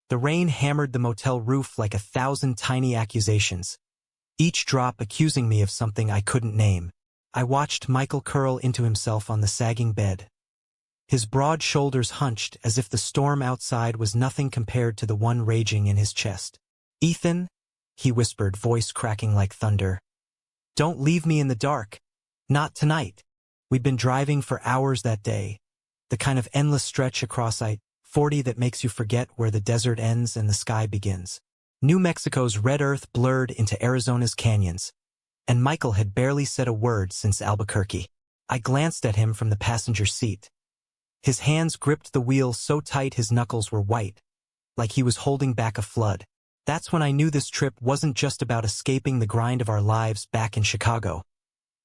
The rain hammered the motel roof like 1,000 tiny accusations, each drop accusing me of something I couldn't name. I watched Michael curl into himself on the sagging bed. His broad shoulders hunched as if the storm outside was nothing compared to the one raging in his chest. "Ethan," he whispered, voice cracking like thunder. "Don't leave me in the dark. Not tonight." We'd been driving for hours that day, the kind of endless stretch across I-40 that makes you forget where the desert ends and the sky begins. New Mexico's red earth blurred into Arizona's canyons, and Michael had barely said a word since Albuquerque. I glanced at him from the passenger seat. His hands gripped the wheel so tight his knuckles were white, like he was holding back a flood. That's when I knew this trip wasn't just about escaping the grind of our lives back in Chicago.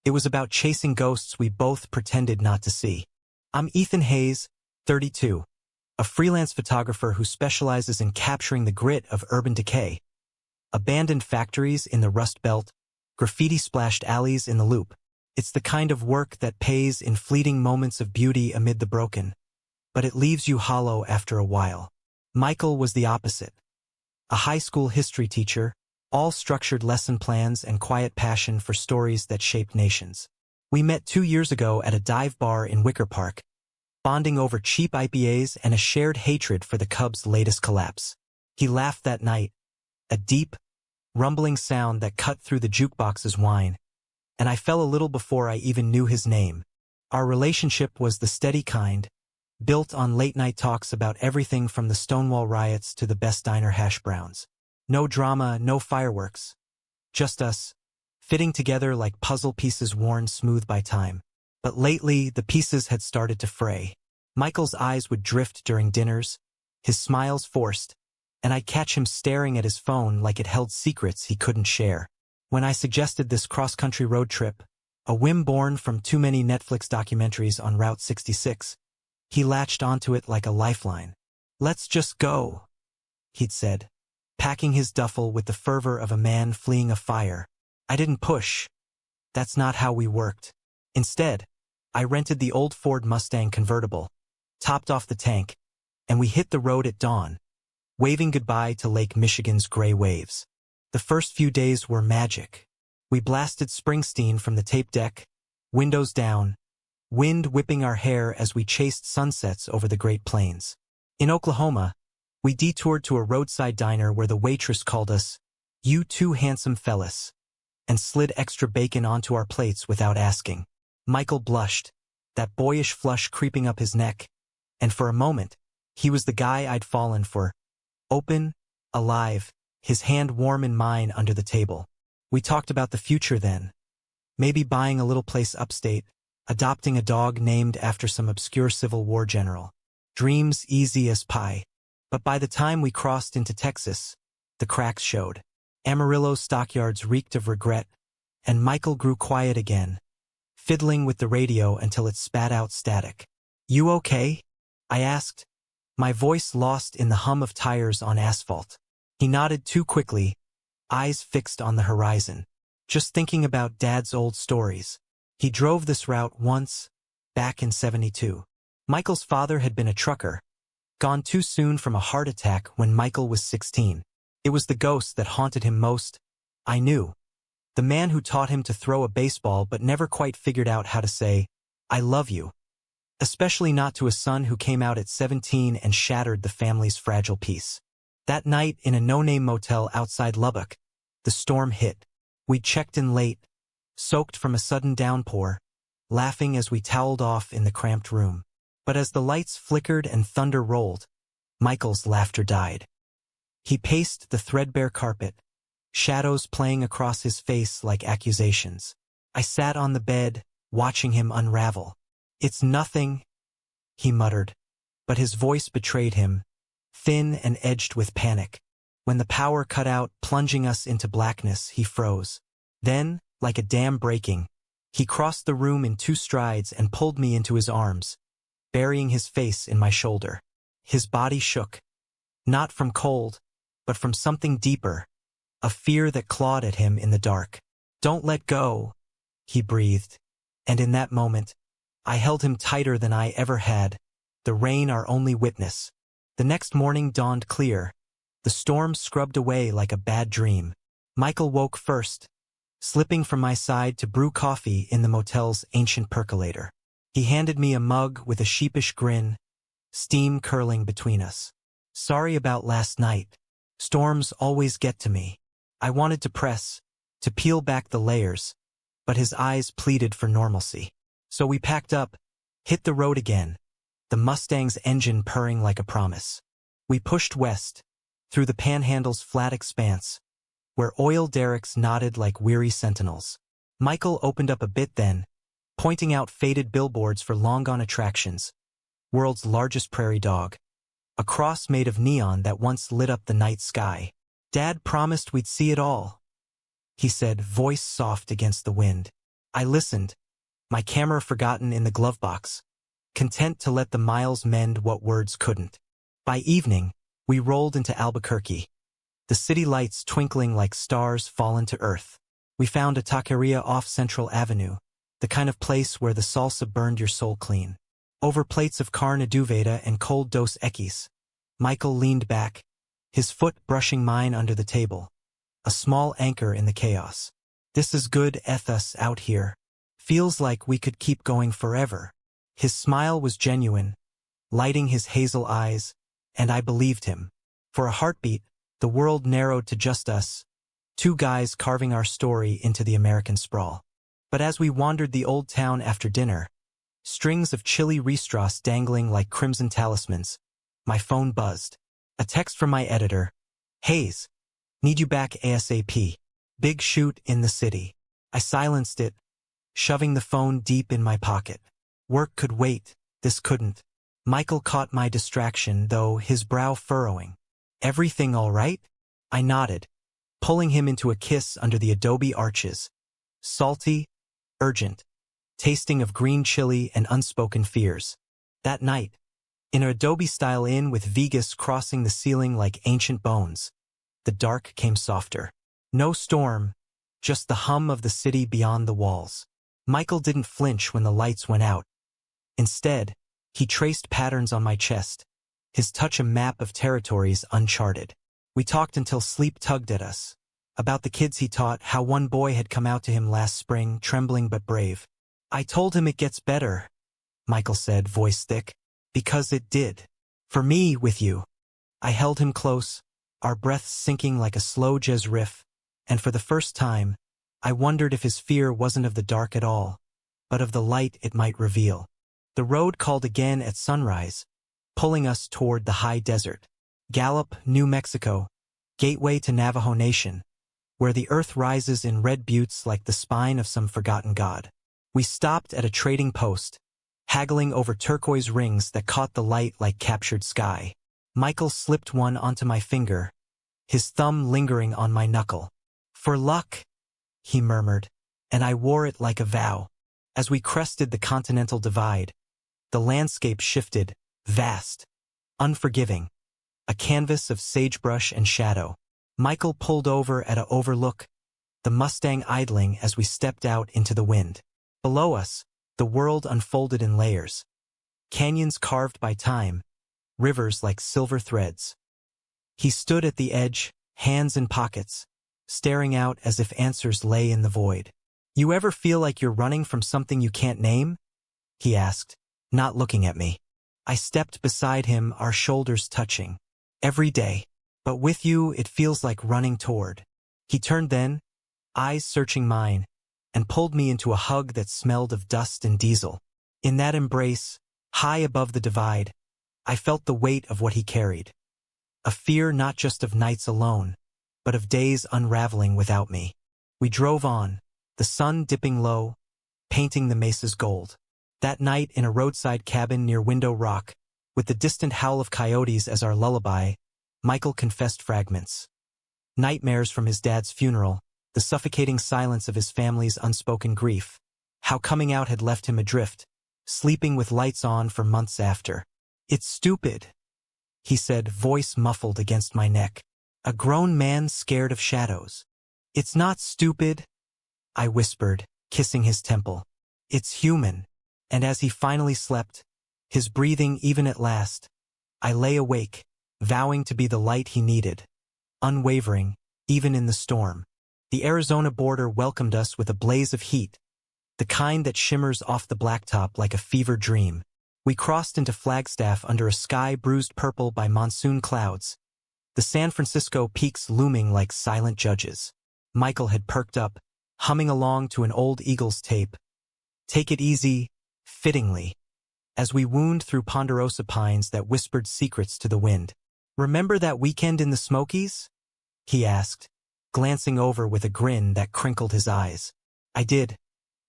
It was about chasing ghosts we both pretended not to see. I'm Ethan Hayes, 32, a freelance photographer who specializes in capturing the grit of urban decay. Abandoned factories in the Rust Belt, graffiti-splashed alleys in the Loop. It's the kind of work that pays in fleeting moments of beauty amid the broken, but it leaves you hollow after a while. Michael was the opposite. A high school history teacher, all structured lesson plans and quiet passion for stories that shaped nations. We met 2 years ago at a dive bar in Wicker Park, bonding over cheap IPAs and a shared hatred for the Cubs' latest collapse. He laughed that night, a deep, rumbling sound that cut through the jukebox's whine, and I fell a little before I even knew his name. Our relationship was the steady kind, built on late-night talks about everything from the Stonewall riots to the best diner hash browns. No drama, no fireworks. Just us, fitting together like puzzle pieces worn smooth by time. But lately, the pieces had started to fray. Michael's eyes would drift during dinners, his smiles forced, and I'd catch him staring at his phone like it held secrets he couldn't share. When I suggested this cross-country road trip, a whim born from too many Netflix documentaries on Route 66, he latched onto it like a lifeline. "Let's just go," he'd said, packing his duffel with the fervor of a man fleeing a fire. I didn't push. That's not how we worked. Instead, I rented the old Ford Mustang convertible, topped off the tank, and we hit the road at dawn, waving goodbye to Lake Michigan's gray waves. The first few days were magic. We blasted Springsteen from the tape deck, windows down, wind whipping our hair as we chased sunsets over the Great Plains. In Oklahoma, we detoured to a roadside diner where the waitress called us, "You two handsome fellas," and slid extra bacon onto our plates without asking. Michael blushed, that boyish flush creeping up his neck, and for a moment, he was the guy I'd fallen for. Open, alive, his hand warm in mine under the table. We talked about the future then. Maybe buying a little place upstate, adopting a dog named after some obscure Civil War general. Dreams easy as pie. But by the time we crossed into Texas, the cracks showed. Amarillo's stockyards reeked of regret, and Michael grew quiet again, fiddling with the radio until it spat out static. "You okay?" I asked, my voice lost in the hum of tires on asphalt. He nodded too quickly, eyes fixed on the horizon. "Just thinking about Dad's old stories. He drove this route once, back in '72. Michael's father had been a trucker, gone too soon from a heart attack when Michael was 16. It was the ghost that haunted him most. I knew. The man who taught him to throw a baseball but never quite figured out how to say, "I love you." Especially not to a son who came out at 17 and shattered the family's fragile peace. That night in a no-name motel outside Lubbock, the storm hit. We checked in late, soaked from a sudden downpour, laughing as we toweled off in the cramped room. But as the lights flickered and thunder rolled, Michael's laughter died. He paced the threadbare carpet, shadows playing across his face like accusations. I sat on the bed, watching him unravel. "It's nothing," he muttered, but his voice betrayed him, thin and edged with panic. When the power cut out, plunging us into blackness, he froze. Then, like a dam breaking, he crossed the room in 2 strides and pulled me into his arms, burying his face in my shoulder. His body shook, not from cold, but from something deeper, a fear that clawed at him in the dark. "Don't let go," he breathed, and in that moment, I held him tighter than I ever had, the rain our only witness. The next morning dawned clear, The storm scrubbed away like a bad dream. Michael woke first, slipping from my side to brew coffee in the motel's ancient percolator. He handed me a mug with a sheepish grin, steam curling between us. Sorry about last night. Storms always get to me. I wanted to peel back the layers, but his eyes pleaded for normalcy. So we packed up, hit the road again, the Mustang's engine purring like a promise. We pushed west, through the Panhandle's flat expanse, where oil derricks nodded like weary sentinels. Michael opened up a bit then, pointing out faded billboards for long-gone attractions. World's largest prairie dog. A cross made of neon that once lit up the night sky. Dad promised we'd see it all, he said, voice soft against the wind. I listened, my camera forgotten in the glove box, content to let the miles mend what words couldn't. By evening, we rolled into Albuquerque, the city lights twinkling like stars fallen to earth. We found a taqueria off Central Avenue, the kind of place where the salsa burned your soul clean. Over plates of carne aduvada and cold Dos Equis, Michael leaned back, his foot brushing mine under the table, a small anchor in the chaos. This is good ethos out here. Feels like we could keep going forever. His smile was genuine, lighting his hazel eyes, and I believed him. For a heartbeat, the world narrowed to just us, two guys carving our story into the American sprawl. But as we wandered the old town after dinner, strings of chili ristros dangling like crimson talismans, my phone buzzed. A text from my editor. Hayes, need you back ASAP. Big shoot in the city. I silenced it, shoving the phone deep in my pocket. Work could wait, this couldn't. Michael caught my distraction, though, his brow furrowing. Everything all right? I nodded, pulling him into a kiss under the adobe arches. Salty, urgent, tasting of green chili and unspoken fears. That night, in an adobe-style inn with Vegas crossing the ceiling like ancient bones, the dark came softer. No storm, just the hum of the city beyond the walls. Michael didn't flinch when the lights went out. Instead, he traced patterns on my chest, his touch a map of territories uncharted. We talked until sleep tugged at us, about the kids he taught, how one boy had come out to him last spring, trembling but brave. I told him it gets better, Michael said, voice thick. Because it did. For me, with you. I held him close, our breaths sinking like a slow jazz riff, and for the first time, I wondered if his fear wasn't of the dark at all, but of the light it might reveal. The road called again at sunrise, pulling us toward the high desert. Gallup, New Mexico, gateway to Navajo Nation, where the earth rises in red buttes like the spine of some forgotten god. We stopped at a trading post, haggling over turquoise rings that caught the light like captured sky. Michael slipped one onto my finger, his thumb lingering on my knuckle. For luck, he murmured, and I wore it like a vow. As we crested the Continental Divide, the landscape shifted, vast, unforgiving, a canvas of sagebrush and shadow. Michael pulled over at a overlook, the Mustang idling as we stepped out into the wind. Below us, the world unfolded in layers. Canyons carved by time, rivers like silver threads. He stood at the edge, hands in pockets, staring out as if answers lay in the void. You ever feel like you're running from something you can't name? He asked, not looking at me. I stepped beside him, our shoulders touching. Every day. But with you, it feels like running toward. He turned then, eyes searching mine, and pulled me into a hug that smelled of dust and diesel. In that embrace, high above the divide, I felt the weight of what he carried. A fear not just of nights alone, but of days unraveling without me. We drove on, the sun dipping low, painting the mesas gold. That night in a roadside cabin near Window Rock, with the distant howl of coyotes as our lullaby, Michael confessed fragments. Nightmares from his dad's funeral, the suffocating silence of his family's unspoken grief, how coming out had left him adrift, sleeping with lights on for months after. It's stupid, he said, voice muffled against my neck. A grown man scared of shadows. It's not stupid, I whispered, kissing his temple. It's human. And as he finally slept, his breathing even at last, I lay awake, vowing to be the light he needed, unwavering, even in the storm. The Arizona border welcomed us with a blaze of heat, the kind that shimmers off the blacktop like a fever dream. We crossed into Flagstaff under a sky bruised purple by monsoon clouds, the San Francisco peaks looming like silent judges. Michael had perked up, humming along to an old Eagles tape. Take it easy, fittingly, as we wound through ponderosa pines that whispered secrets to the wind. Remember that weekend in the Smokies? He asked, glancing over with a grin that crinkled his eyes. I did.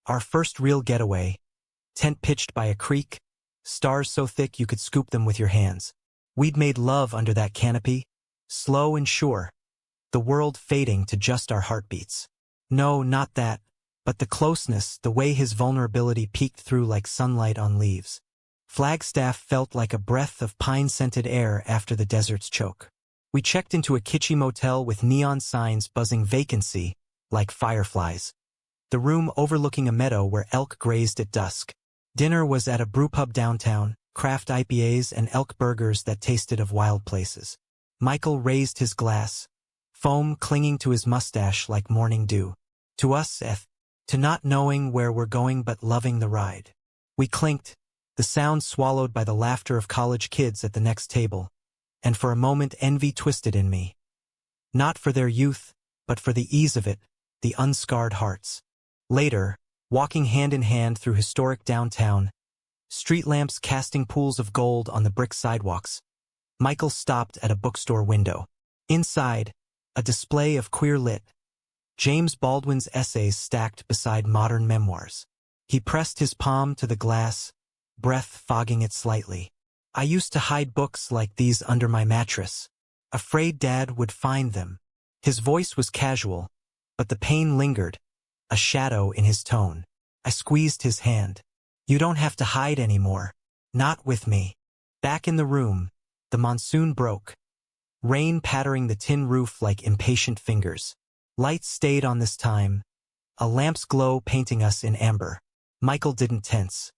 Our first real getaway. Tent pitched by a creek, stars so thick you could scoop them with your hands. We'd made love under that canopy, slow and sure, the world fading to just our heartbeats. No, not that, but the closeness, the way his vulnerability peeked through like sunlight on leaves. Flagstaff felt like a breath of pine-scented air after the desert's choke. We checked into a kitschy motel with neon signs buzzing vacancy, like fireflies. The room overlooking a meadow where elk grazed at dusk. Dinner was at a brewpub downtown, craft IPAs and elk burgers that tasted of wild places. Michael raised his glass, foam clinging to his mustache like morning dew. To us, to not knowing where we're going but loving the ride. We clinked, the sound swallowed by the laughter of college kids at the next table, and for a moment envy twisted in me. Not for their youth, but for the ease of it, the unscarred hearts. Later, walking hand in hand through historic downtown, street lamps casting pools of gold on the brick sidewalks, Michael stopped at a bookstore window. Inside, a display of queer lit, James Baldwin's essays stacked beside modern memoirs. He pressed his palm to the glass, breath fogging it slightly. I used to hide books like these under my mattress, afraid Dad would find them. His voice was casual, but the pain lingered, a shadow in his tone. I squeezed his hand. You don't have to hide anymore. Not with me. Back in the room, the monsoon broke, rain pattering the tin roof like impatient fingers. Lights stayed on this time, a lamp's glow painting us in amber. Michael didn't tense.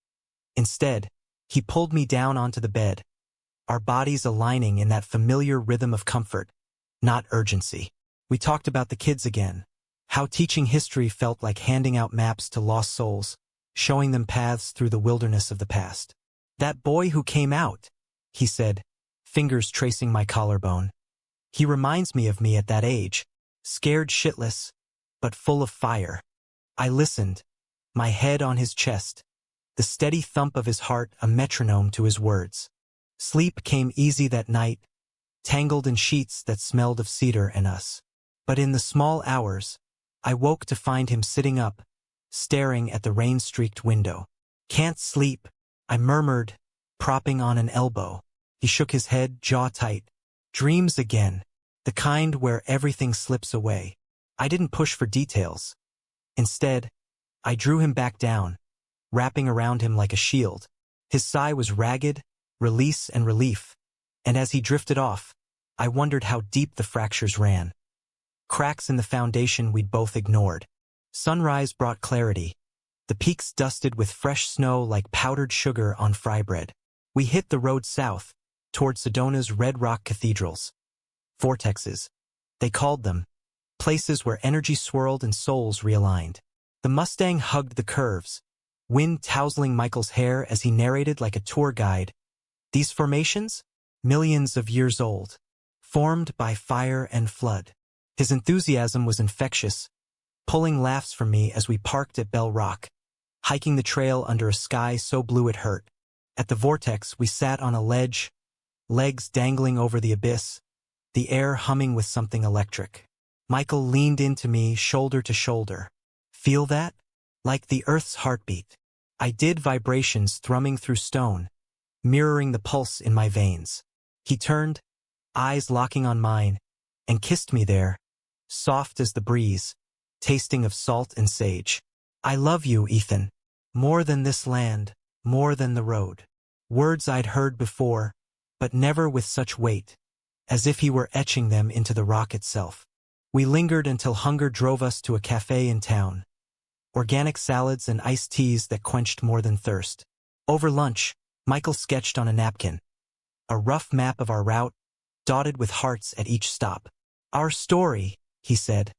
Instead, he pulled me down onto the bed, our bodies aligning in that familiar rhythm of comfort, not urgency. We talked about the kids again, how teaching history felt like handing out maps to lost souls, showing them paths through the wilderness of the past. That boy who came out, he said, fingers tracing my collarbone. He reminds me of me at that age, scared shitless, but full of fire. I listened, my head on his chest, the steady thump of his heart a metronome to his words. Sleep came easy that night, tangled in sheets that smelled of cedar and us. But in the small hours, I woke to find him sitting up, staring at the rain-streaked window. Can't sleep, I murmured, propping on an elbow. He shook his head, jaw tight. Dreams again, the kind where everything slips away. I didn't push for details. Instead, I drew him back down, wrapping around him like a shield. His sigh was ragged, release and relief, and as he drifted off, I wondered how deep the fractures ran. Cracks in the foundation we'd both ignored. Sunrise brought clarity, the peaks dusted with fresh snow like powdered sugar on fry bread. We hit the road south, toward Sedona's red rock cathedrals. Vortexes, they called them, places where energy swirled and souls realigned. The Mustang hugged the curves, wind tousling Michael's hair as he narrated like a tour guide. These formations? Millions of years old, formed by fire and flood. His enthusiasm was infectious, pulling laughs from me as we parked at Bell Rock, hiking the trail under a sky so blue it hurt. At the vortex, we sat on a ledge, legs dangling over the abyss, the air humming with something electric. Michael leaned into me, shoulder to shoulder. Feel that? Like the Earth's heartbeat. I did, vibrations thrumming through stone, mirroring the pulse in my veins. He turned, eyes locking on mine, and kissed me there, soft as the breeze, tasting of salt and sage. I love you, Ethan. More than this land, more than the road. Words I'd heard before, but never with such weight, as if he were etching them into the rock itself. We lingered until hunger drove us to a cafe in town. Organic salads and iced teas that quenched more than thirst. Over lunch, Michael sketched on a napkin a rough map of our route, dotted with hearts at each stop. Our story, he said,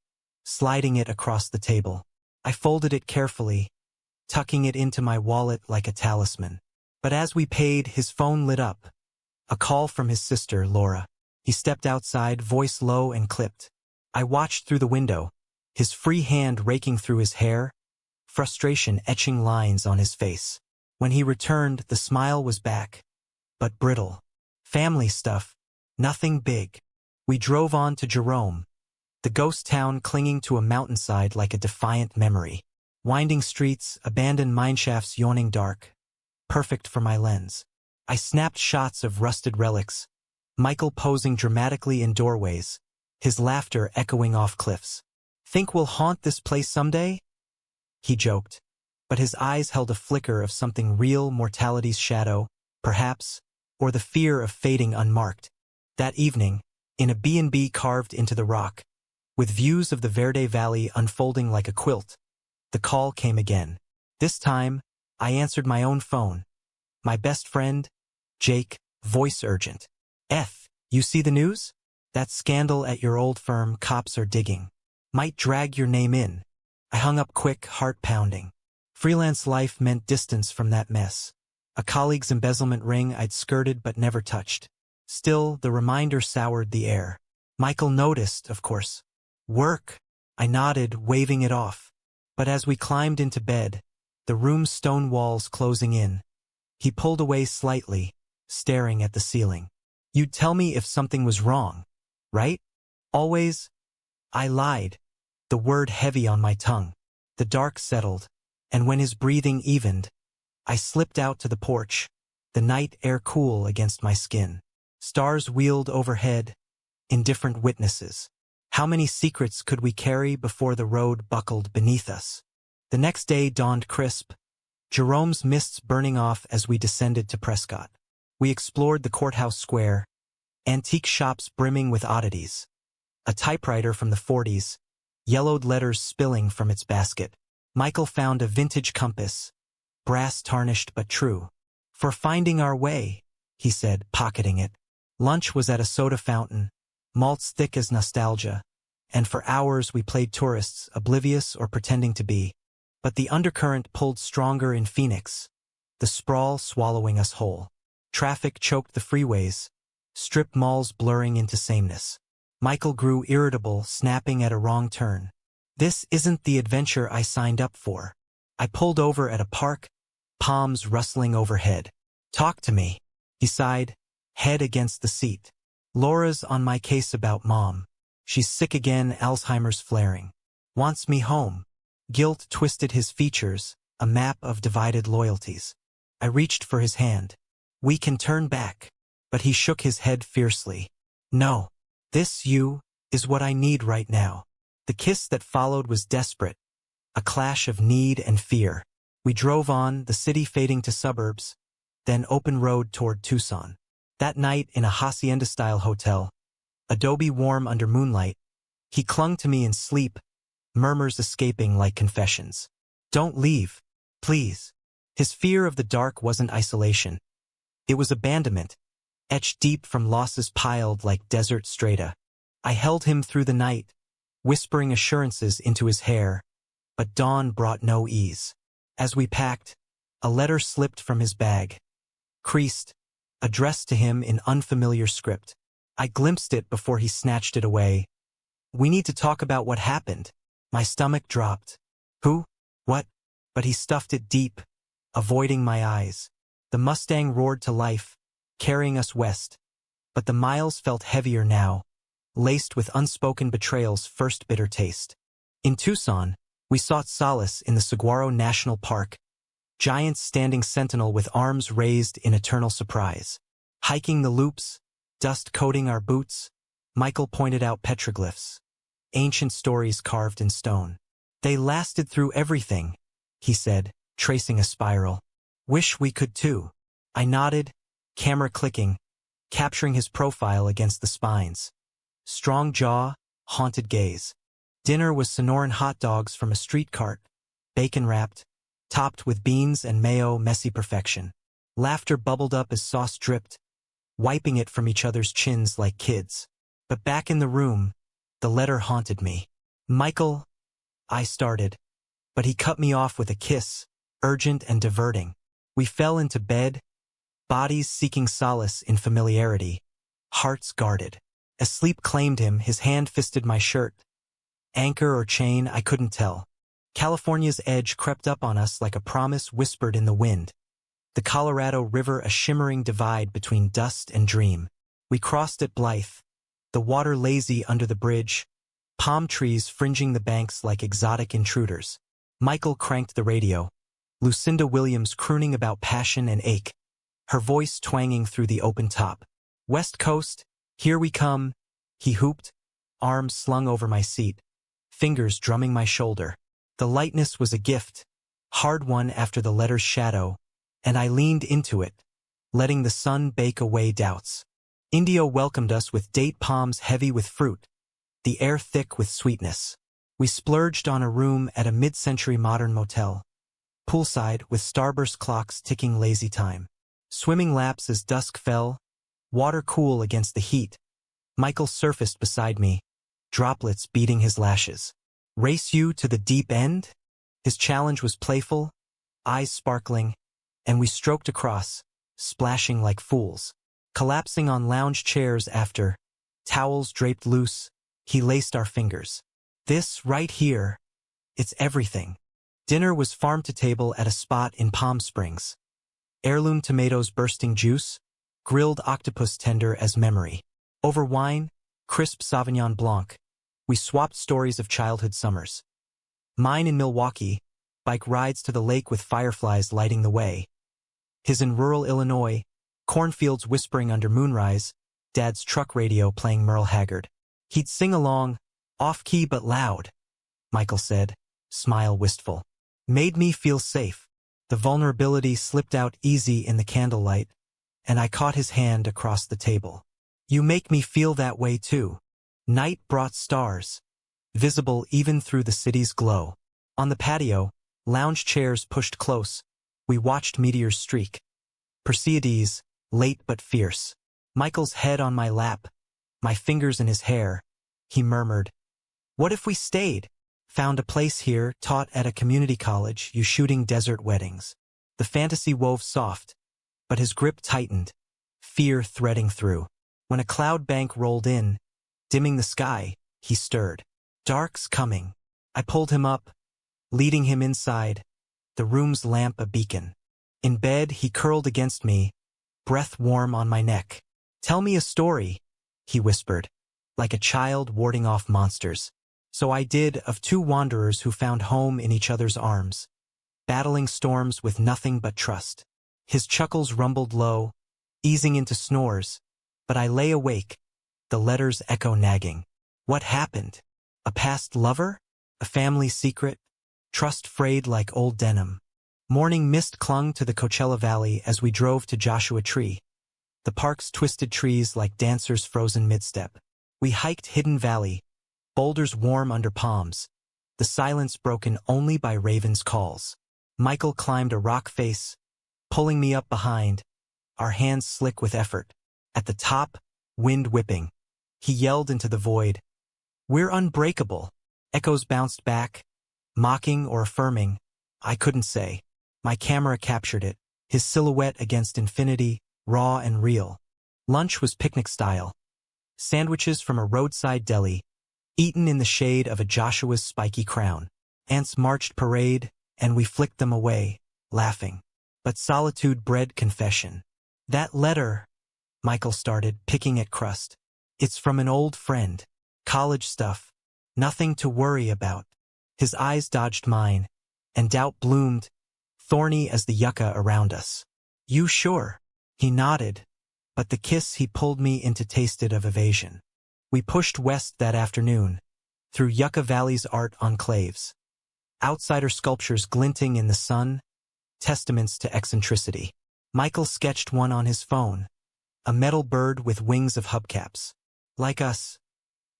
sliding it across the table. I folded it carefully, tucking it into my wallet like a talisman. But as we paid, his phone lit up. A call from his sister, Laura. He stepped outside, voice low and clipped. I watched through the window, his free hand raking through his hair, frustration etching lines on his face. When he returned, the smile was back, but brittle. Family stuff, nothing big. We drove on to Jerome, the ghost town clinging to a mountainside like a defiant memory. Winding streets, abandoned mineshafts yawning dark. Perfect for my lens. I snapped shots of rusted relics, Michael posing dramatically in doorways, his laughter echoing off cliffs. Think we'll haunt this place someday? He joked, but his eyes held a flicker of something real, mortality's shadow, perhaps, or the fear of fading unmarked. That evening, in a B&B carved into the rock, with views of the Verde Valley unfolding like a quilt, the call came again. This time, I answered my own phone. My best friend, Jake, voice urgent. You see the news? That scandal at your old firm, cops are digging. Might drag your name in. I hung up quick, heart pounding. Freelance life meant distance from that mess. A colleague's embezzlement ring I'd skirted but never touched. Still, the reminder soured the air. Michael noticed, of course. Work. I nodded, waving it off. But as we climbed into bed, the room's stone walls closing in, he pulled away slightly, staring at the ceiling. You'd tell me if something was wrong, right? Always. I lied, the word heavy on my tongue. The dark settled, and when his breathing evened, I slipped out to the porch, the night air cool against my skin. Stars wheeled overhead, indifferent witnesses. How many secrets could we carry before the road buckled beneath us? The next day dawned crisp, Jerome's mists burning off as we descended to Prescott. We explored the courthouse square, antique shops brimming with oddities. A typewriter from the 40s, yellowed letters spilling from its basket. Michael found a vintage compass, brass tarnished but true. For finding our way, he said, pocketing it. Lunch was at a soda fountain, malts thick as nostalgia, and for hours we played tourists, oblivious or pretending to be. But the undercurrent pulled stronger in Phoenix, the sprawl swallowing us whole. Traffic choked the freeways, strip malls blurring into sameness. Michael grew irritable, snapping at a wrong turn. This isn't the adventure I signed up for. I pulled over at a park, palms rustling overhead. Talk to me, he sighed, head against the seat. Laura's on my case about Mom. She's sick again, Alzheimer's flaring. Wants me home. Guilt twisted his features, a map of divided loyalties. I reached for his hand. We can turn back. But he shook his head fiercely. No. This is what I need right now. The kiss that followed was desperate, a clash of need and fear. We drove on, the city fading to suburbs, then open road toward Tucson. That night in a hacienda-style hotel, adobe warm under moonlight, he clung to me in sleep, murmurs escaping like confessions. Don't leave, please. His fear of the dark wasn't isolation. It was abandonment, etched deep from losses piled like desert strata. I held him through the night, whispering assurances into his hair, but dawn brought no ease. As we packed, a letter slipped from his bag, creased, addressed to him in unfamiliar script. I glimpsed it before he snatched it away. We need to talk about what happened. My stomach dropped. Who? What? But he stuffed it deep, avoiding my eyes. The Mustang roared to life, carrying us west. But the miles felt heavier now, laced with unspoken betrayal's first bitter taste. In Tucson, we sought solace in the Saguaro National Park, giants standing sentinel with arms raised in eternal surprise. Hiking the loops, dust coating our boots, Michael pointed out petroglyphs, ancient stories carved in stone. They lasted through everything, he said, tracing a spiral. Wish we could too. I nodded, camera clicking, capturing his profile against the spines. Strong jaw, haunted gaze. Dinner was Sonoran hot dogs from a street cart, bacon-wrapped, topped with beans and mayo, messy perfection. Laughter bubbled up as sauce dripped, wiping it from each other's chins like kids. But back in the room, The letter haunted me. Michael, I started, but he cut me off with a kiss, urgent and diverting. We fell into bed, bodies seeking solace in familiarity, hearts guarded. As sleep claimed him, his hand fisted my shirt. Anchor or chain, I couldn't tell. California's edge crept up on us like a promise whispered in the wind. The Colorado River a shimmering divide between dust and dream. We crossed at Blythe, the water lazy under the bridge, palm trees fringing the banks like exotic intruders. Michael cranked the radio, Lucinda Williams crooning about passion and ache, her voice twanging through the open top. West Coast, here we come, he whooped, arms slung over my seat, fingers drumming my shoulder. The lightness was a gift, hard-won after the letter's shadow, and I leaned into it, letting the sun bake away doubts. Indio welcomed us with date palms heavy with fruit, the air thick with sweetness. We splurged on a room at a mid-century modern motel, poolside with starburst clocks ticking lazy time. Swimming laps as dusk fell, water cool against the heat. Michael surfaced beside me, droplets beating his lashes. Race you to the deep end? His challenge was playful, eyes sparkling, and we stroked across, splashing like fools. Collapsing on lounge chairs after, towels draped loose, he laced our fingers. This right here, it's everything. Dinner was farm to table at a spot in Palm Springs. Heirloom tomatoes bursting juice, grilled octopus tender as memory. Over wine, crisp Sauvignon Blanc, we swapped stories of childhood summers. Mine in Milwaukee, bike rides to the lake with fireflies lighting the way. His in rural Illinois, cornfields whispering under moonrise, Dad's truck radio playing Merle Haggard. He'd sing along, off-key but loud, Michael said, smile wistful. Made me feel safe. The vulnerability slipped out easy in the candlelight, and I caught his hand across the table. You make me feel that way too. Night brought stars, visible even through the city's glow. On the patio, lounge chairs pushed close. We watched meteors streak. Perseids, late but fierce. Michael's head on my lap, my fingers in his hair. He murmured, "What if we stayed? Found a place here, taught at a community college, you shooting desert weddings." The fantasy wove soft, but his grip tightened, fear threading through. When a cloud bank rolled in, dimming the sky, he stirred. Dark's coming. I pulled him up, leading him inside, the room's lamp a beacon. In bed, he curled against me, breath warm on my neck. "Tell me a story," he whispered, like a child warding off monsters. So I did, of two wanderers who found home in each other's arms, battling storms with nothing but trust. His chuckles rumbled low, easing into snores, but I lay awake, the letters echo nagging. What happened? A past lover? A family secret? Trust frayed like old denim. Morning mist clung to the Coachella Valley as we drove to Joshua Tree, the park's twisted trees like dancers frozen mid-step. We hiked Hidden Valley, boulders warm under palms, the silence broken only by ravens' calls. Michael climbed a rock face, pulling me up behind, our hands slick with effort. At the top, wind whipping. He yelled into the void, "We're unbreakable." Echoes bounced back, mocking or affirming. I couldn't say. My camera captured it, his silhouette against infinity, raw and real. Lunch was picnic style. Sandwiches from a roadside deli, eaten in the shade of a Joshua's spiky crown. Ants marched parade, and we flicked them away, laughing. But solitude bred confession. "That letter," Michael started, picking at crust. "It's from an old friend. College stuff. Nothing to worry about." His eyes dodged mine, and doubt bloomed, thorny as the yucca around us. "You sure?" He nodded, but the kiss he pulled me into tasted of evasion. We pushed west that afternoon, through Yucca Valley's art enclaves. Outsider sculptures glinting in the sun, testaments to eccentricity. Michael sketched one on his phone, a metal bird with wings of hubcaps. Like us,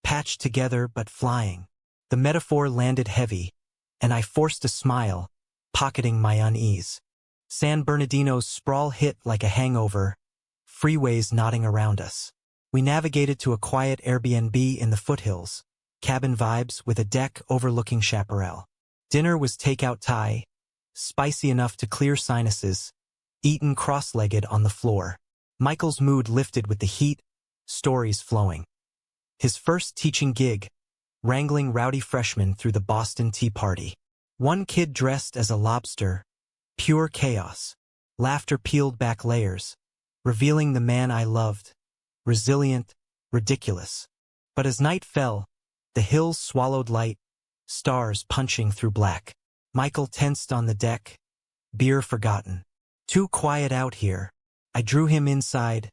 patched together but flying. The metaphor landed heavy, and I forced a smile, pocketing my unease. San Bernardino's sprawl hit like a hangover, freeways nodding around us. We navigated to a quiet Airbnb in the foothills, cabin vibes with a deck overlooking chaparral. Dinner was takeout Thai, spicy enough to clear sinuses, eaten cross-legged on the floor. Michael's mood lifted with the heat, stories flowing. His first teaching gig, wrangling rowdy freshmen through the Boston Tea Party. One kid dressed as a lobster, pure chaos. Laughter peeled back layers, revealing the man I loved, resilient, ridiculous. But as night fell, the hills swallowed light, stars punching through black. Michael tensed on the deck, beer forgotten. Too quiet out here. I drew him inside,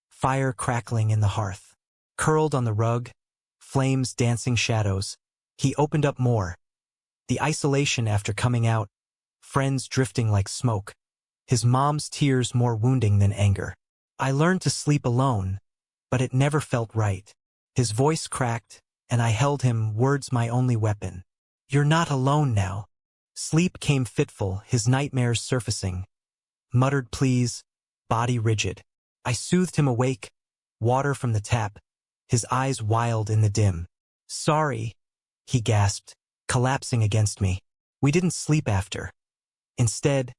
fire crackling in the hearth. Curled on the rug, flames dancing shadows, he opened up more. The isolation after coming out, friends drifting like smoke. His mom's tears more wounding than anger. I learned to sleep alone, but it never felt right. His voice cracked, and I held him, words my only weapon. You're not alone now. Sleep came fitful, his nightmares surfacing. Muttered pleas, body rigid. I soothed him awake, water from the tap, his eyes wild in the dim. Sorry, he gasped, collapsing against me. We didn't sleep after. Instead,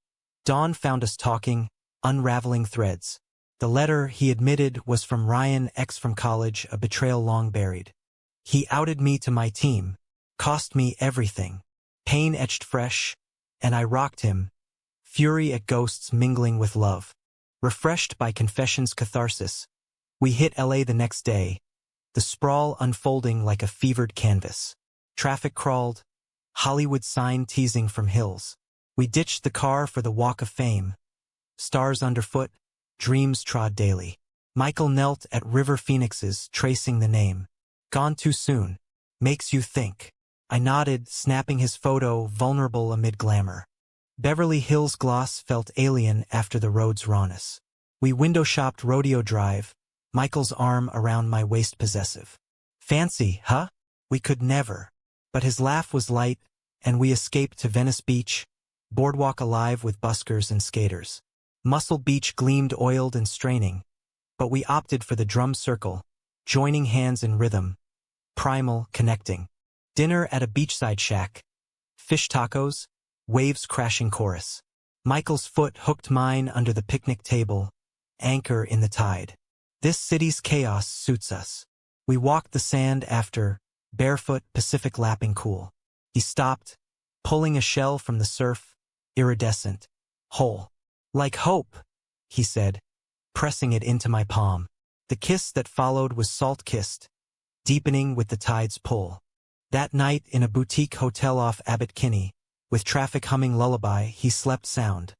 dawn found us talking, unraveling threads. The letter, he admitted, was from Ryan, ex from college, a betrayal long buried. He outed me to my team, cost me everything. Pain etched fresh, and I rocked him, fury at ghosts mingling with love. Refreshed by confession's catharsis, we hit LA the next day, the sprawl unfolding like a fevered canvas. Traffic crawled, Hollywood sign teasing from hills. We ditched the car for the Walk of Fame. Stars underfoot, dreams trod daily. Michael knelt at River Phoenix's, tracing the name. Gone too soon. Makes you think. I nodded, snapping his photo, vulnerable amid glamour. Beverly Hills gloss felt alien after the road's rawness. We window-shopped Rodeo Drive, Michael's arm around my waist possessive. Fancy, huh? We could never. But his laugh was light, and we escaped to Venice Beach, boardwalk alive with buskers and skaters. Muscle Beach gleamed oiled and straining, but we opted for the drum circle, joining hands in rhythm, primal, connecting. Dinner at a beachside shack, fish tacos, waves crashing chorus. Michael's foot hooked mine under the picnic table, anchor in the tide. This city's chaos suits us. We walked the sand after, barefoot, Pacific lapping cool. He stopped, pulling a shell from the surf, iridescent, whole. Like hope, he said, pressing it into my palm. The kiss that followed was salt-kissed, deepening with the tide's pull. That night in a boutique hotel off Abbot Kinney, with traffic humming lullaby, he slept sound.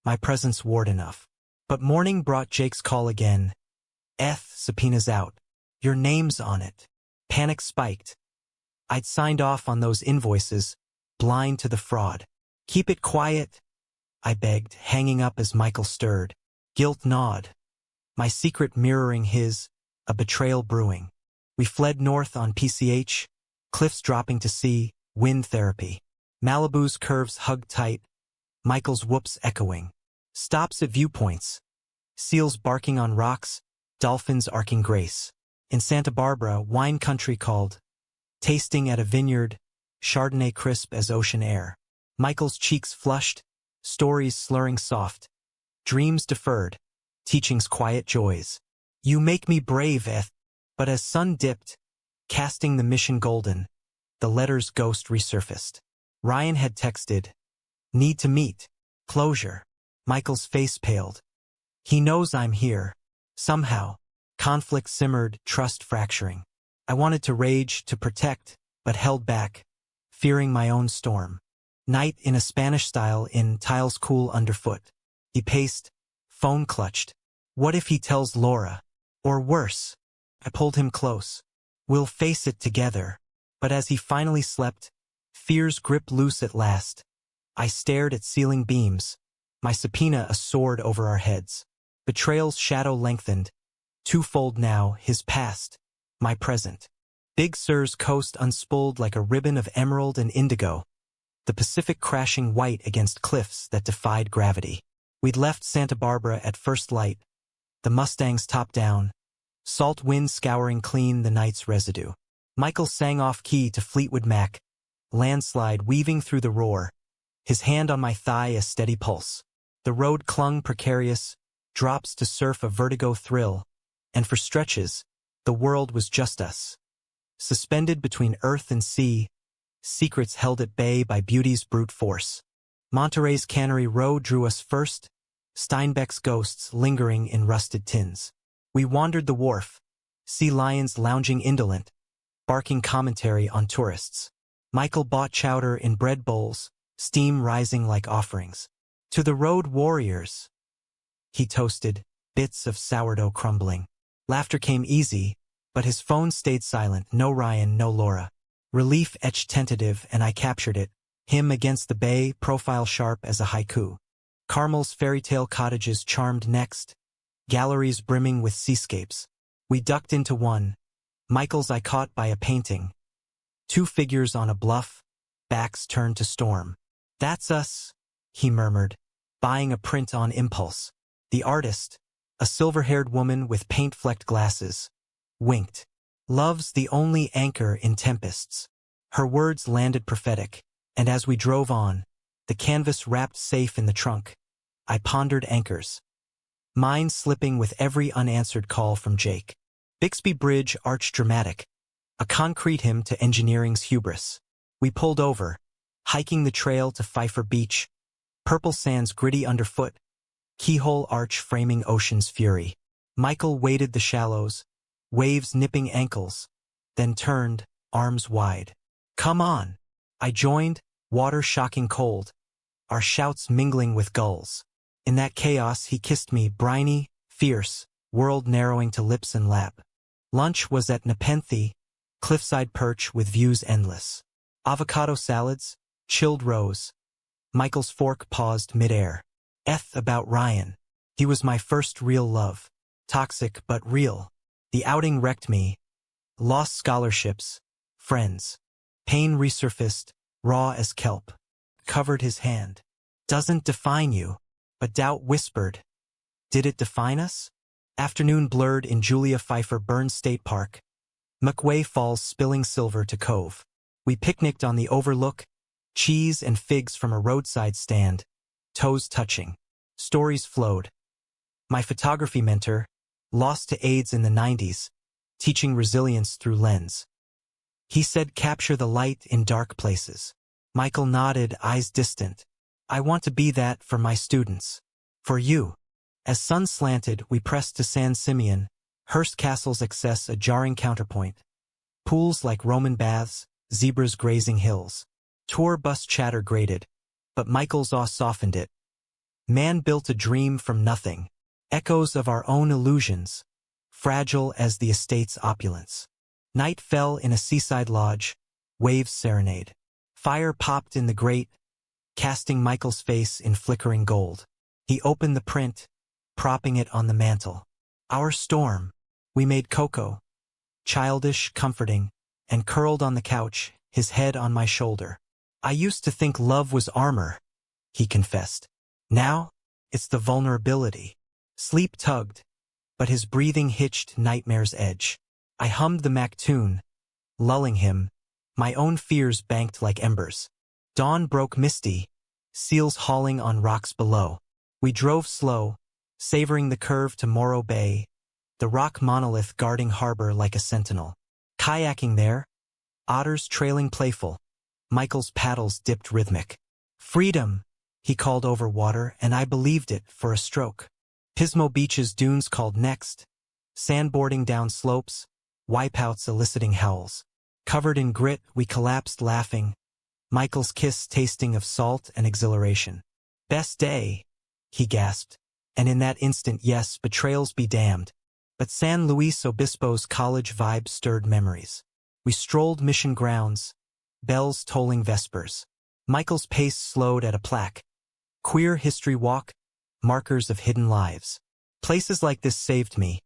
My presence ward enough. But morning brought Jake's call again. Subpoena's out. Your name's on it. Panic spiked. I'd signed off on those invoices, blind to the fraud. Keep it quiet, I begged, hanging up as Michael stirred. Guilt gnawed. My secret mirroring his, a betrayal brewing. We fled north on PCH, cliffs dropping to sea, wind therapy. Malibu's curves hugged tight, Michael's whoops echoing. Stops at viewpoints. Seals barking on rocks, dolphins arcing grace. In Santa Barbara, wine country called. Tasting at a vineyard, Chardonnay crisp as ocean air. Michael's cheeks flushed, stories slurring soft. Dreams deferred, teachings quiet joys. You make me brave, But as sun dipped, casting the mission golden, the letter's ghost resurfaced. Ryan had texted, need to meet, closure. Michael's face paled. He knows I'm here. Somehow, conflict simmered, trust fracturing. I wanted to rage, to protect, but held back, fearing my own storm. Night in a Spanish style in tiles cool underfoot. He paced, phone clutched. What if he tells Laura? Or worse? I pulled him close. We'll face it together. But as he finally slept, fears gripped loose at last. I stared at ceiling beams, my subpoena a sword over our heads. Betrayal's shadow lengthened, twofold now, his past, my present. Big Sur's coast unspooled like a ribbon of emerald and indigo, the Pacific crashing white against cliffs that defied gravity. We'd left Santa Barbara at first light, the Mustangs top down, salt wind scouring clean the night's residue. Michael sang off key to Fleetwood Mac, landslide weaving through the roar, his hand on my thigh a steady pulse. The road clung precarious, drops to surf a vertigo thrill, and for stretches, the world was just us. Suspended between earth and sea, secrets held at bay by beauty's brute force. Monterey's Cannery Row drew us first, Steinbeck's ghosts lingering in rusted tins. We wandered the wharf, sea lions lounging indolent, barking commentary on tourists. Michael bought chowder in bread bowls, steam rising like offerings. To the road warriors, he toasted, bits of sourdough crumbling. Laughter came easy, but his phone stayed silent. No Ryan, no Laura. Relief etched tentative, and I captured it. Him against the bay, profile sharp as a haiku. Carmel's fairy-tale cottages charmed next, galleries brimming with seascapes. We ducked into one, Michael's I caught by a painting. Two figures on a bluff, backs turned to storm. That's us, he murmured, buying a print on impulse. The artist, a silver-haired woman with paint-flecked glasses, winked. Love's the only anchor in tempests. Her words landed prophetic, and as we drove on, the canvas wrapped safe in the trunk, I pondered anchors. Mine slipping with every unanswered call from Jake. Bixby Bridge arched dramatic, a concrete hymn to engineering's hubris. We pulled over, hiking the trail to Pfeiffer Beach, purple sands gritty underfoot, keyhole arch framing ocean's fury. Michael waded the shallows, waves nipping ankles, then turned, arms wide. Come on! I joined, water shocking cold, our shouts mingling with gulls. In that chaos he kissed me, briny, fierce, world narrowing to lips and lap. Lunch was at Nepenthe, cliffside perch with views endless. Avocado salads, chilled rose. Michael's fork paused midair. About Ryan. He was my first real love. Toxic but real. The outing wrecked me. Lost scholarships, friends. Pain resurfaced, raw as kelp. Covered his hand. Doesn't define you. But doubt whispered. Did it define us? Afternoon blurred in Julia Pfeiffer Burns State Park. McWay Falls spilling silver to Cove. We picnicked on the overlook, cheese and figs from a roadside stand, toes touching. Stories flowed. My photography mentor, lost to AIDS in the 90s, teaching resilience through lens. He said capture the light in dark places. Michael nodded, eyes distant. I want to be that for my students. For you. As sun slanted, we pressed to San Simeon, Hearst Castle's excess a jarring counterpoint. Pools like Roman baths, zebras grazing hills. Tour bus chatter grated, but Michael's awe softened it. Man built a dream from nothing. Echoes of our own illusions, fragile as the estate's opulence. Night fell in a seaside lodge, waves serenade. Fire popped in the grate, casting Michael's face in flickering gold. He opened the print, propping it on the mantel. Our storm. We made cocoa. Childish, comforting, and curled on the couch, his head on my shoulder. I used to think love was armor, he confessed. Now, it's the vulnerability. Sleep tugged, but his breathing hitched nightmare's edge. I hummed the Mac tune, lulling him, my own fears banked like embers. Dawn broke misty, seals hauling on rocks below. We drove slow, savoring the curve to Morro Bay, the rock monolith guarding harbor like a sentinel. Kayaking there, otters trailing playful, Michael's paddles dipped rhythmic. Freedom, he called over water, and I believed it for a stroke. Pismo Beach's dunes called next, sandboarding down slopes, wipeouts eliciting howls. Covered in grit, we collapsed laughing, Michael's kiss tasting of salt and exhilaration. Best day, he gasped, and in that instant, yes, betrayals be damned. But San Luis Obispo's college vibe stirred memories. We strolled mission grounds, bells tolling vespers. Michael's pace slowed at a plaque. Queer history walk, markers of hidden lives. Places like this saved me.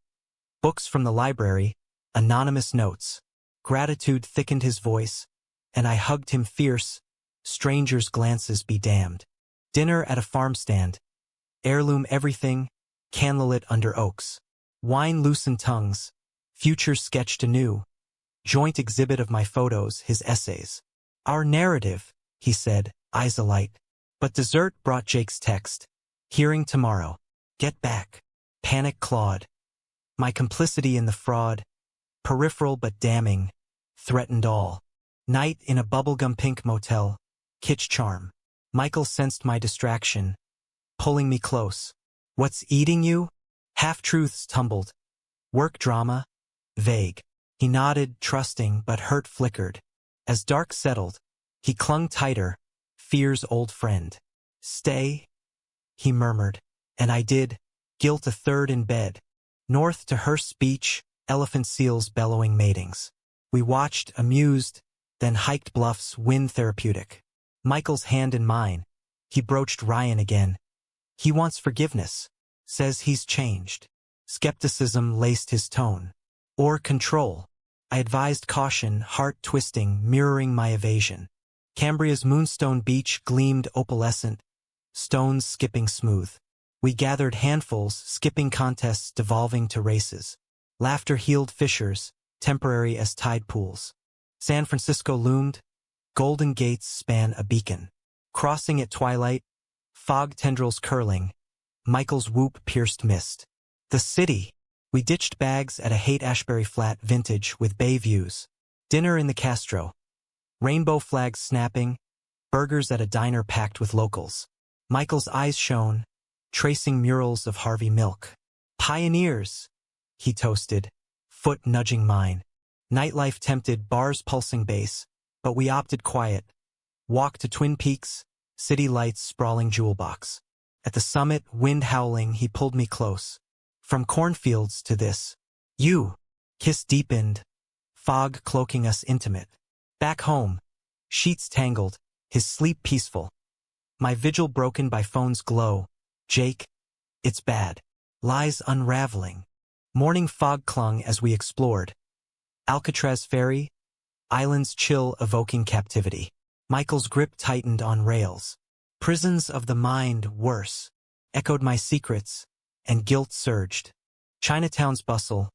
Books from the library, anonymous notes. Gratitude thickened his voice, and I hugged him fierce, strangers' glances be damned. Dinner at a farm stand. Heirloom everything, candlelit under oaks. Wine loosened tongues, futures sketched anew. joint exhibit of my photos, his essays. Our narrative, he said, eyes alight. But dessert brought Jake's text. Hearing tomorrow. Get back. Panic clawed. My complicity in the fraud, peripheral but damning, threatened all. Night in a bubblegum pink motel. Kitsch charm. Michael sensed my distraction, pulling me close. What's eating you? Half-truths tumbled. Work drama? Vague. He nodded, trusting, but hurt flickered. As dark settled, he clung tighter, fear's old friend. Stay? He murmured. And I did. Guilt a third in bed. North to Hearst's Beach, elephant seals bellowing matings. We watched, amused, then hiked bluffs, wind therapeutic. Michael's hand in mine. He broached Ryan again. He wants forgiveness. Says he's changed. Skepticism laced his tone. Or control. I advised caution, heart twisting, mirroring my evasion. Cambria's moonstone beach gleamed opalescent, stones skipping smooth. We gathered handfuls, skipping contests devolving to races. Laughter healed fissures, temporary as tide pools. San Francisco loomed. Golden gates span a beacon. Crossing at twilight, fog tendrils curling. Michael's whoop pierced mist. The city. We ditched bags at a Haight-Ashbury flat vintage with bay views. Dinner in the Castro. Rainbow flags snapping. Burgers at a diner packed with locals. Michael's eyes shone, tracing murals of Harvey Milk. Pioneers, he toasted, foot nudging mine. Nightlife tempted, bars pulsing bass, but we opted quiet. Walk to Twin Peaks, city lights sprawling jewel box. At the summit, wind howling, he pulled me close. From cornfields to this. You. Kiss deepened, fog cloaking us intimate. Back home. Sheets tangled, his sleep peaceful. My vigil broken by phone's glow. Jake. It's bad. Lies unraveling. Morning fog clung as we explored. Alcatraz Ferry. Islands chill evoking captivity. Michael's grip tightened on rails. Prisons of the mind worse. Echoed my secrets, and guilt surged. Chinatown's bustle.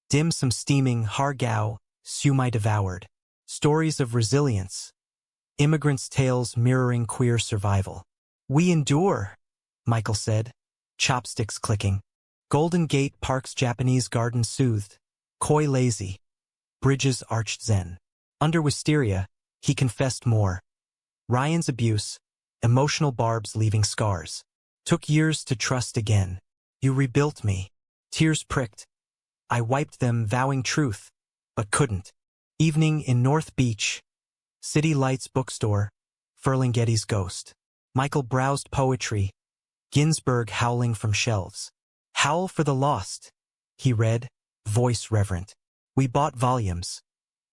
Dim sum steaming, Hargao, Sumai devoured. Stories of resilience. Immigrants' tales mirroring queer survival. We endure, Michael said, chopsticks clicking. Golden Gate Park's Japanese garden soothed. Koi lazy. Bridges arched zen. Under wisteria, he confessed more. Ryan's abuse, emotional barbs leaving scars. Took years to trust again. You rebuilt me. Tears pricked. I wiped them, vowing truth, but couldn't. Evening in North Beach. City Lights bookstore. Ferlinghetti's ghost. Michael browsed poetry. Ginsberg howling from shelves. Howl for the Lost, he read, voice reverent. We bought volumes.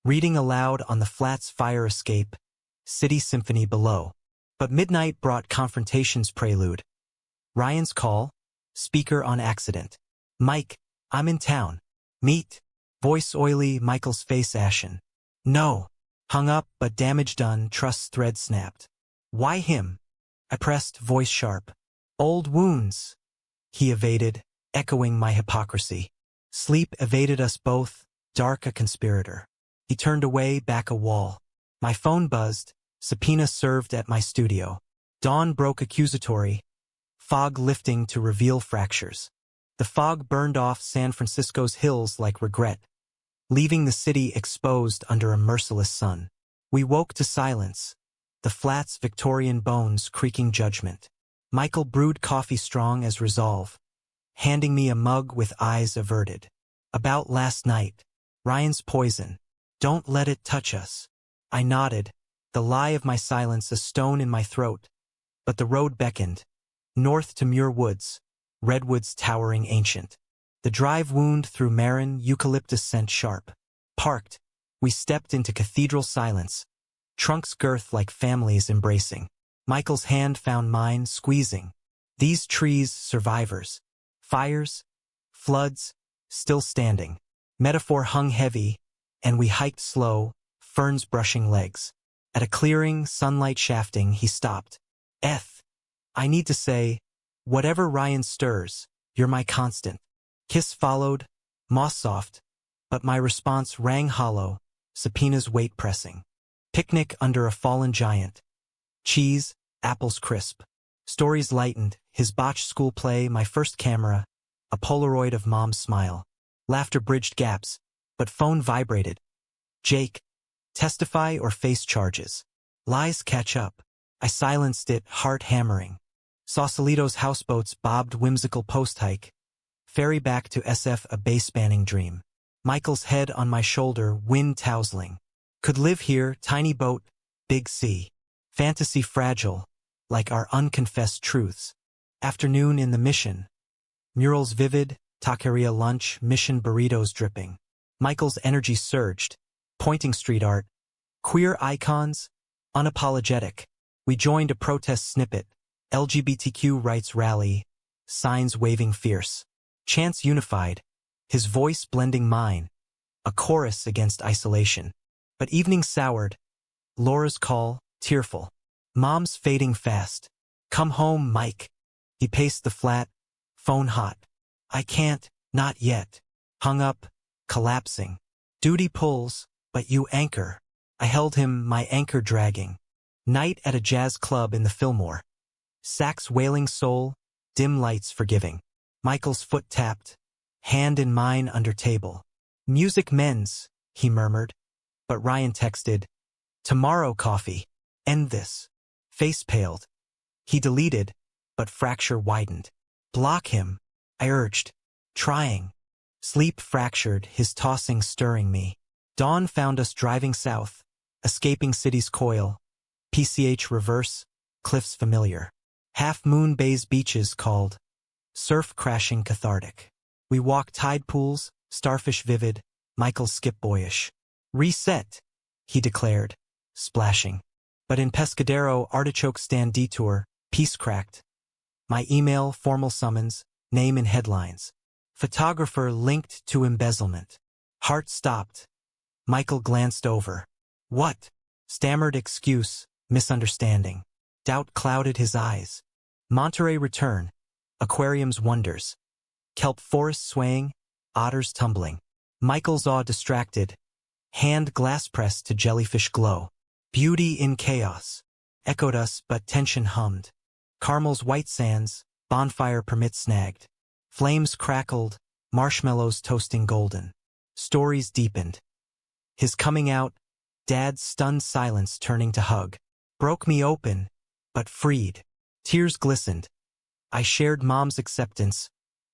Reading aloud on the Flats fire escape. City Symphony below. But midnight brought confrontation's prelude. Ryan's call. Speaker on accident. Mike, I'm in town. Meet. Voice oily, Michael's face ashen. No. Hung up, but damage done, trust thread snapped. Why him? I pressed, voice sharp. Old wounds. He evaded, echoing my hypocrisy. Sleep evaded us both, dark a conspirator. He turned away, back a wall. My phone buzzed, subpoena served at my studio. Dawn broke accusatory, fog lifting to reveal fractures. The fog burned off San Francisco's hills like regret, leaving the city exposed under a merciless sun. We woke to silence, the Flats' Victorian bones creaking judgment. Michael brewed coffee strong as resolve, handing me a mug with eyes averted. About last night. Ryan's poison. Don't let it touch us. I nodded, the lie of my silence a stone in my throat. But the road beckoned. North to Muir Woods, redwoods towering ancient. The drive wound through Marin, eucalyptus scent sharp. Parked, we stepped into cathedral silence, trunks girth like families embracing. Michael's hand found mine, squeezing. These trees, survivors. Fires, floods, still standing. Metaphor hung heavy, and we hiked slow, ferns brushing legs. At a clearing, sunlight shafting, he stopped. I need to say, whatever Ryan stirs, you're my constant. Kiss followed, moss soft, but my response rang hollow, subpoenas weight pressing. Picnic under a fallen giant. Cheese, apples crisp. Stories lightened, his botched school play, my first camera, a Polaroid of mom's smile. Laughter bridged gaps, but phone vibrated. Jake, testify or face charges. Lies catch up. I silenced it, heart hammering. Sausalito's houseboats bobbed whimsical post-hike. Ferry back to SF, a bay-spanning dream. Michael's head on my shoulder, wind tousling. Could live here, tiny boat, big sea. Fantasy fragile, like our unconfessed truths. Afternoon in the mission. Murals vivid, taqueria lunch, mission burritos dripping. Michael's energy surged. Pointing street art. Queer icons, unapologetic. We joined a protest snippet. LGBTQ rights rally. Signs waving fierce. Chants unified. His voice blending mine. A chorus against isolation. But evening soured. Laura's call, tearful. Mom's fading fast. Come home, Mike. He paced the flat. Phone hot. I can't, not yet. Hung up, collapsing. Duty pulls, but you anchor. I held him, my anchor dragging. Night at a jazz club in the Fillmore. Sax wailing soul, dim lights forgiving. Michael's foot tapped. Hand in mine under table. Music mends, he murmured. But Ryan texted. Tomorrow coffee. End this. Face paled. He deleted, but fracture widened. Block him, I urged. Trying. Sleep fractured, his tossing stirring me. Dawn found us driving south, escaping city's coil. PCH reverse, cliffs familiar. Half-moon Bay's beaches called. Surf crashing cathartic. We walk tide pools, starfish vivid, Michael skip boyish. Reset, he declared, splashing. But in Pescadero, artichoke stand detour, piece cracked. My email, formal summons, name in headlines. Photographer linked to embezzlement. Heart stopped. Michael glanced over. What? Stammered excuse, misunderstanding. Doubt clouded his eyes. Monterey return. Aquarium's wonders. Kelp forest swaying, otters tumbling. Michael's awe distracted. Hand glass pressed to jellyfish glow. Beauty in chaos. Echoed us, but tension hummed. Carmel's white sands, bonfire permit snagged. Flames crackled, marshmallows toasting golden. Stories deepened. His coming out, Dad's stunned silence turning to hug. Broke me open, but freed. Tears glistened. I shared Mom's acceptance.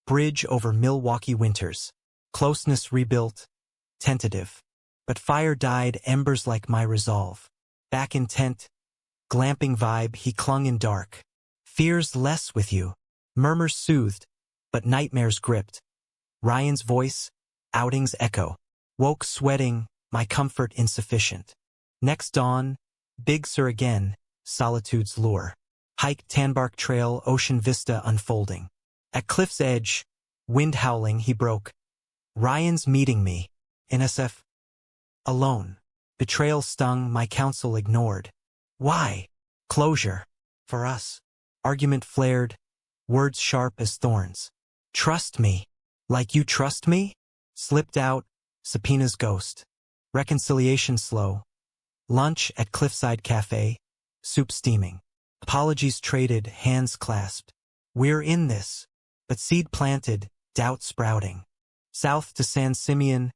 Bridge over Milwaukee winters. Closeness rebuilt. Tentative. But fire died, embers like my resolve. Back in tent. Glamping vibe, he clung in dark. Fears less with you. Murmurs soothed, but nightmares gripped. Ryan's voice, outings echo. Woke sweating, my comfort insufficient. Next dawn, Big Sur again, solitude's lure. Hiked Tanbark Trail, ocean vista unfolding. At cliff's edge, wind howling, he broke. Ryan's meeting me. NSF. Alone. Betrayal stung, my counsel ignored. Why? Closure. For us. Argument flared, words sharp as thorns. Trust me. Like you trust me? Slipped out, subpoena's ghost. Reconciliation slow. Lunch at Cliffside Cafe, soup steaming. Apologies traded, hands clasped. We're in this. But seed planted, doubt sprouting. South to San Simeon,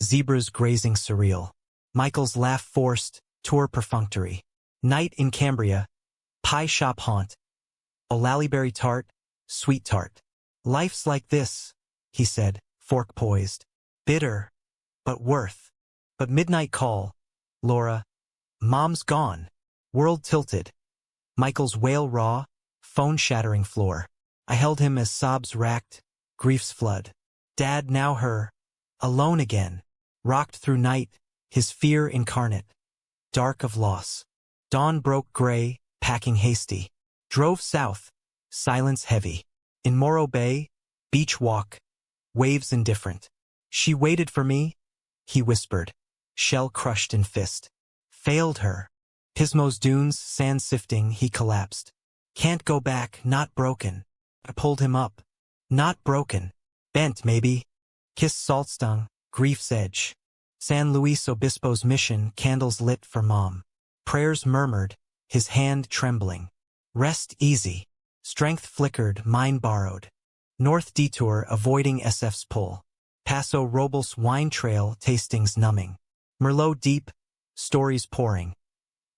zebras grazing surreal. Michael's laugh forced, tour perfunctory. Night in Cambria, pie shop haunt. O'Lallyberry tart, sweet tart. Life's like this, he said, fork poised. Bitter, but worth. But midnight call. Laura. Mom's gone. World tilted. Michael's wail raw, phone shattering floor. I held him as sobs racked, grief's flood. Dad now her. Alone again. Rocked through night, his fear incarnate. Dark of loss. Dawn broke gray, packing hasty. Drove south, silence heavy. In Morro Bay, beach walk, waves indifferent. She waited for me, he whispered, shell crushed in fist. Failed her. Pismo's dunes, sand sifting, he collapsed. Can't go back, not broken. I pulled him up. Not broken. Bent, maybe. Kissed salt stung, grief's edge. San Luis Obispo's mission, candles lit for Mom. Prayers murmured, his hand trembling. Rest easy. Strength flickered, mine borrowed. North detour, avoiding SF's pull. Paso Robles wine trail, tastings numbing. Merlot deep, stories pouring.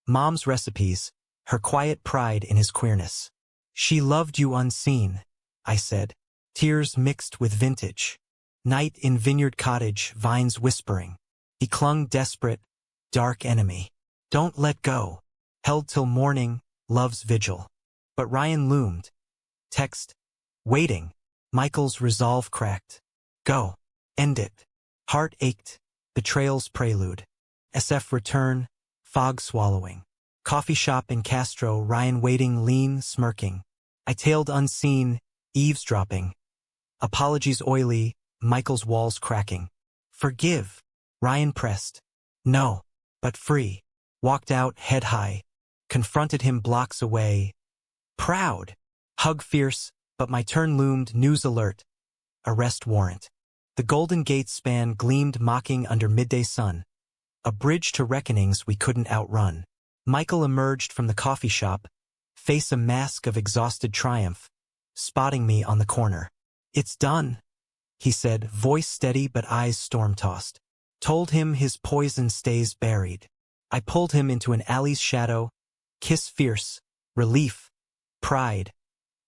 Mom's recipes, her quiet pride in his queerness. She loved you unseen, I said. Tears mixed with vintage. Night in vineyard cottage, vines whispering. He clung desperate, dark enemy. Don't let go. Held till morning, love's vigil. But Ryan loomed. Text. Waiting. Michael's resolve cracked. Go. End it. Heart ached. Betrayal's prelude. SF return. Fog swallowing. Coffee shop in Castro, Ryan waiting, lean, smirking. I tailed unseen, eavesdropping. Apologies oily, Michael's walls cracking. Forgive. Ryan pressed. No. But free. Walked out, head high. Confronted him blocks away. Proud. Hug fierce, but my turn loomed, news alert. Arrest warrant. The Golden Gate span gleamed mocking under midday sun. A bridge to reckonings we couldn't outrun. Michael emerged from the coffee shop, face a mask of exhausted triumph, spotting me on the corner. It's done, he said, voice steady but eyes storm-tossed. Told him his poison stays buried. I pulled him into an alley's shadow, kiss fierce, relief, pride,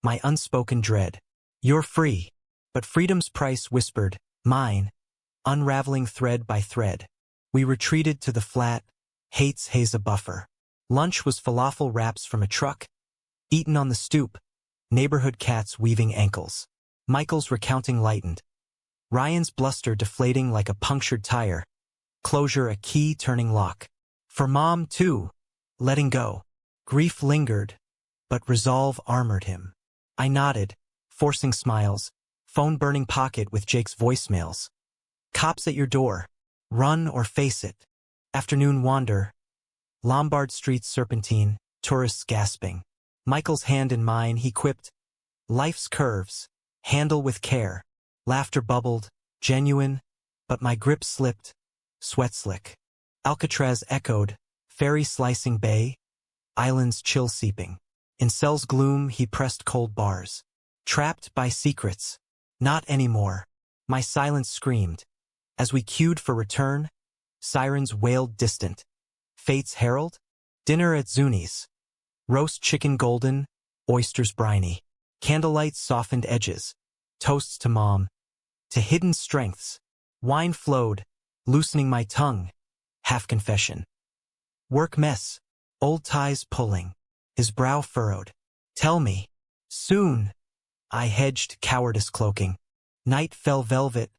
my unspoken dread. You're free. But freedom's price whispered, mine, unraveling thread by thread. We retreated to the flat, hate's haze a buffer. Lunch was falafel wraps from a truck, eaten on the stoop, neighborhood cats weaving ankles. Michael's recounting lightened. Ryan's bluster deflating like a punctured tire. Closure a key turning lock. For Mom, too, letting go. Grief lingered, but resolve armored him. I nodded, forcing smiles, phone burning pocket with Jake's voicemails. Cops at your door. Run or face it. Afternoon wander. Lombard Street serpentine, tourists gasping. Michael's hand in mine, he quipped. Life's curves. Handle with care. Laughter bubbled, genuine, but my grip slipped. Sweat slick. Alcatraz echoed, ferry slicing bay, islands chill seeping. In cell's gloom he pressed cold bars. Trapped by secrets. Not anymore. My silence screamed. As we queued for return, sirens wailed distant. Fate's herald? Dinner at Zuni's. Roast chicken golden, oysters briny. Candlelight softened edges. Toasts to Mom. To hidden strengths. Wine flowed, loosening my tongue. Half confession. Work mess. Old ties pulling. His brow furrowed. Tell me. Soon. I hedged, cowardice cloaking. Night fell velvet.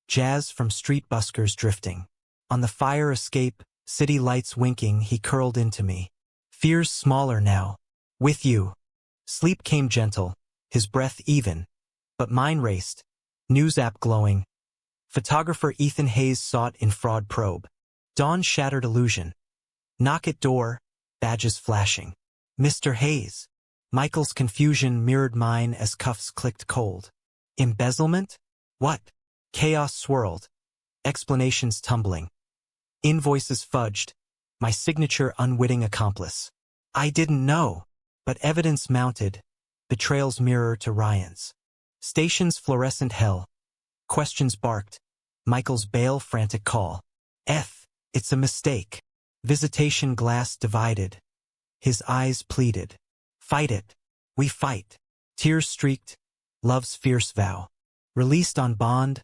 Jazz from street buskers drifting. On the fire escape, city lights winking, he curled into me. Fears smaller now. With you. Sleep came gentle, his breath even. But mine raced. News app glowing. Photographer Ethan Hayes sought in fraud probe. Dawn shattered illusion. Knock at door, badges flashing. Mr. Hayes. Michael's confusion mirrored mine as cuffs clicked cold. Embezzlement? What? Chaos swirled. Explanations tumbling. Invoices fudged. My signature unwitting accomplice. I didn't know. But evidence mounted. Betrayal's mirror to Ryan's. Station's fluorescent hell. Questions barked. Michael's bail frantic call. It's a mistake. Visitation glass divided. His eyes pleaded. Fight it. We fight. Tears streaked. Love's fierce vow. Released on bond.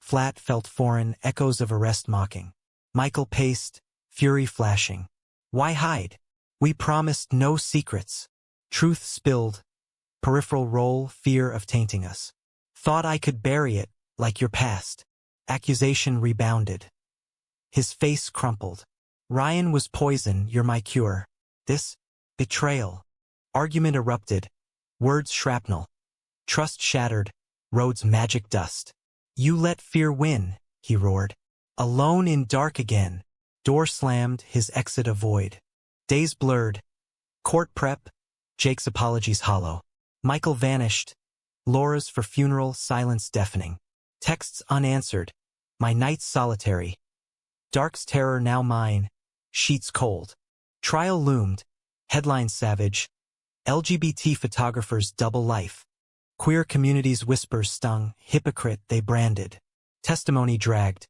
Flat felt foreign, echoes of arrest mocking. Michael paced, fury flashing. Why hide? We promised no secrets. Truth spilled. Peripheral role, fear of tainting us. Thought I could bury it, like your past. Accusation rebounded. His face crumpled. Ryan was poison, you're my cure. This? Betrayal. Argument erupted. Words shrapnel. Trust shattered. Roads magic dust. You let fear win, he roared. Alone in dark again. Door slammed, his exit a void. Days blurred. Court prep. Jake's apologies hollow. Michael vanished. Laura's for funeral, silence deafening. Texts unanswered. My nights solitary. Dark's terror now mine, sheets cold. Trial loomed, headline savage, LGBT photographers double life. Queer communities whispers stung, hypocrite they branded. Testimony dragged.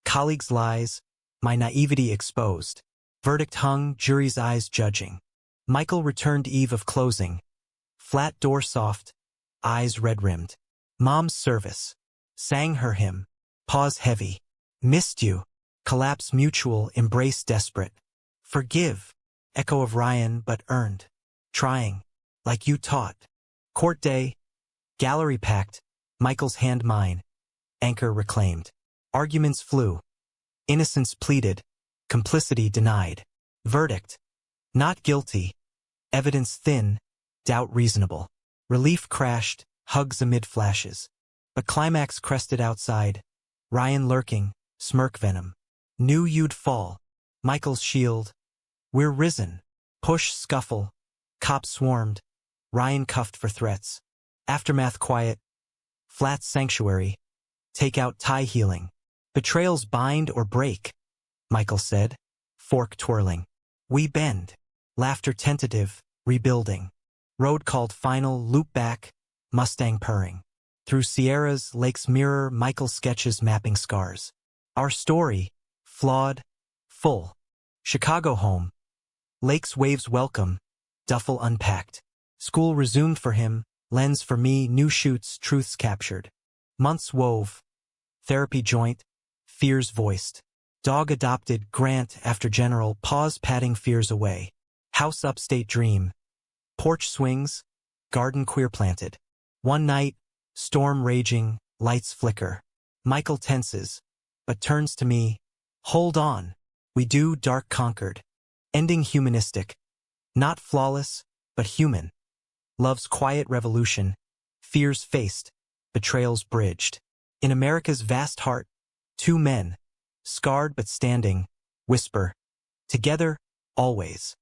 Colleagues' lies, my naivety exposed. Verdict hung, jury's eyes judging. Michael returned eve of closing. Flat door soft, eyes red-rimmed. Mom's service. Sang her hymn. Pause heavy. Missed you. Collapse mutual, embrace desperate. Forgive. Echo of Ryan but earned. Trying. Like you taught. Court day. Gallery packed. Michael's hand mine. Anchor reclaimed. Arguments flew. Innocence pleaded. Complicity denied. Verdict. Not guilty. Evidence thin. Doubt reasonable. Relief crashed. Hugs amid flashes. But climax crested outside. Ryan lurking. Smirk venom. Knew you'd fall. Michael's shield. We're risen. Push scuffle. Cops swarmed. Ryan cuffed for threats. Aftermath quiet. Flat sanctuary. Take out tie healing. Betrayals bind or break. Michael said. Fork twirling. We bend. Laughter tentative. Rebuilding. Road called final. Loop back. Mustang purring. Through Sierras, lakes mirror. Michael sketches mapping scars. Our story. Flawed. Full. Chicago home. Lakes waves welcome. Duffel unpacked. School resumed for him. Lens for me. New shoots. Truths captured. Months wove. Therapy joint. Fears voiced. Dog adopted. Grant after general. Pause patting fears away. House upstate dream. Porch swings. Garden queer planted. One night. Storm raging. Lights flicker. Michael tenses. But turns to me. Hold on. We do. Dark conquered. Ending humanistic. Not flawless, but human. Love's quiet revolution. Fears faced. Betrayals bridged. In America's vast heart, two men. Scarred but standing. Whisper. Together, always.